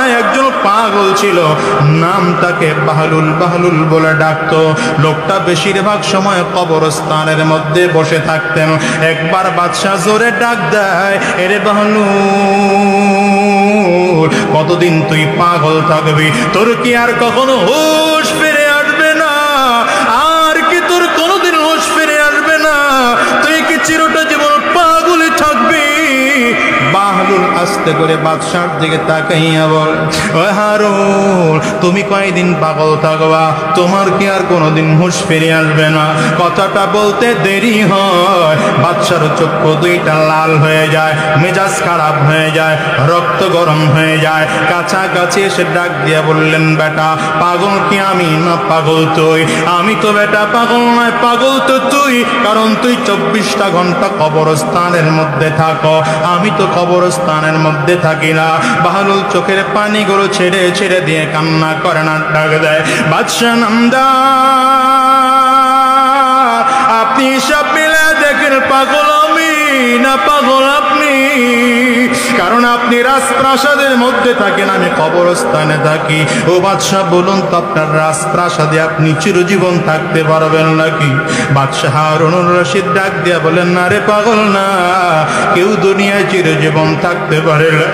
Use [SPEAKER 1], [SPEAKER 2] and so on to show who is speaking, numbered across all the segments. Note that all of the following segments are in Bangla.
[SPEAKER 1] জমানায় একজন পাগল ছিল, নাম তাকে বাহলুল বাহলুল বলে ডাকতো। লোকটা বেশিরভাগ সময় কবরস্থানের মধ্যে বসে থাকতেন। একবার বাদশাহ জোরে ডাক দেয়, এরে বাহলুল, কতদিন তুই পাগল থাকবি? তোর কি আর কখনো হুঁশ ফিরে আসবে না? আর কি তোর কোনোদিন হুঁশ ফিরে আসবে না? তুই কি চিরটা জীবন পাগলই থাকবি? বাহলুল আস্তে করে বাদশার দিকে তাকাইয়া বল, ও হারুন, তুমি কয়দিন পাগল থাকবা? তোমার কি আর কোনোদিন হুঁশ ফিরে আসবে না? কথাটা বলতে দেরি হয়, বাদশার চক্ষু দুইটা লাল হয়ে যায়, মেজাজ খারাপ হয়ে যায়, রক্ত গরম হয়ে যায়। কাছাকাছি এসে ডাক দিয়ে বললেন, বেটা, পাগল কি আমি না পাগল তুই? আমি তো বেটা পাগল নয়, পাগল তো তুই, কারণ তুই 24টা ঘন্টা কবরস্থানের মধ্যে থাকো, আমি তো কবরস্থানের মধ্যে থাকি না। বাহলুল চোখের পানিগুলো ছেড়ে ছেড়ে দিয়ে কান্না করে না ডাক দেয়, বাদশাহ নামদার, আপনি সব মিলে দেখেন পাগল আমি না পাগল আপনি? কারণ আপনি রাজপ্রাসাদের মধ্যে থাকেন, আমি কবরস্থানে থাকি। ও বাদশাহ, বলুন তো আপনার রাজপ্রাসাদে আপনি চিরজীবন থাকতে পারবেন নাকি? বাদশাহ হারুনুর রশিদ ডাক দিয়া বলেন, না রে পাগল না, কেউ দুনিয়ায় চিরজীবন থাকতে পারে না,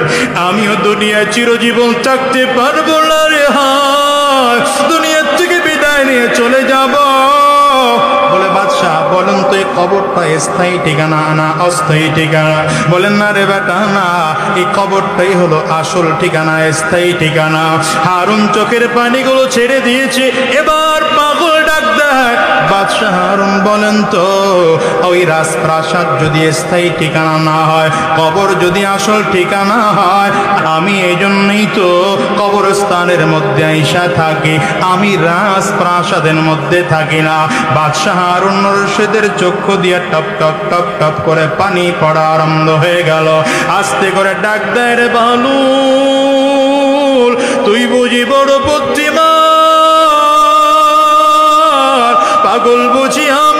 [SPEAKER 1] আমিও দুনিয়ায় চিরজীবন থাকতে পারবো না রে। হায়, দুনিয়ার থেকে বিদায় নিয়ে চলে যাব। বলে, বাদশাহ বলেন তো এই কবরটা স্থায়ী ঠিকানা না অস্থায়ী ঠিকানা? বলেন, না রে বেটা না, এই কবরটাই হলো আসল ঠিকানা, স্থায়ী ঠিকানা। হারুন চোখের পানিগুলো ছেড়ে দিয়েছে, এবার পাগল ডাক দেয়, বাদশাহ হারুন বলেন তো, ওই রাজপ্রাসাদ যদি স্থায়ী ঠিকানা না হয়, কবর যদি আসল ঠিকানা হয়, আমি এই জন্যই তো কবরস্থানের মধ্যে আইসা থাকি, আমি রাজপ্রাসাদের মধ্যে থাকি না। বাদশাহ হারুন রশিদের চক্ষু দিয়ে টপ টপ টপ টপ করে পানি পড়া আরম্ভ হয়ে গেল। আস্তে করে ডাক দেয়, রে বাহলুল, তুই বুঝি বড় বুদ্ধিমান, পাগল বুঝি আমি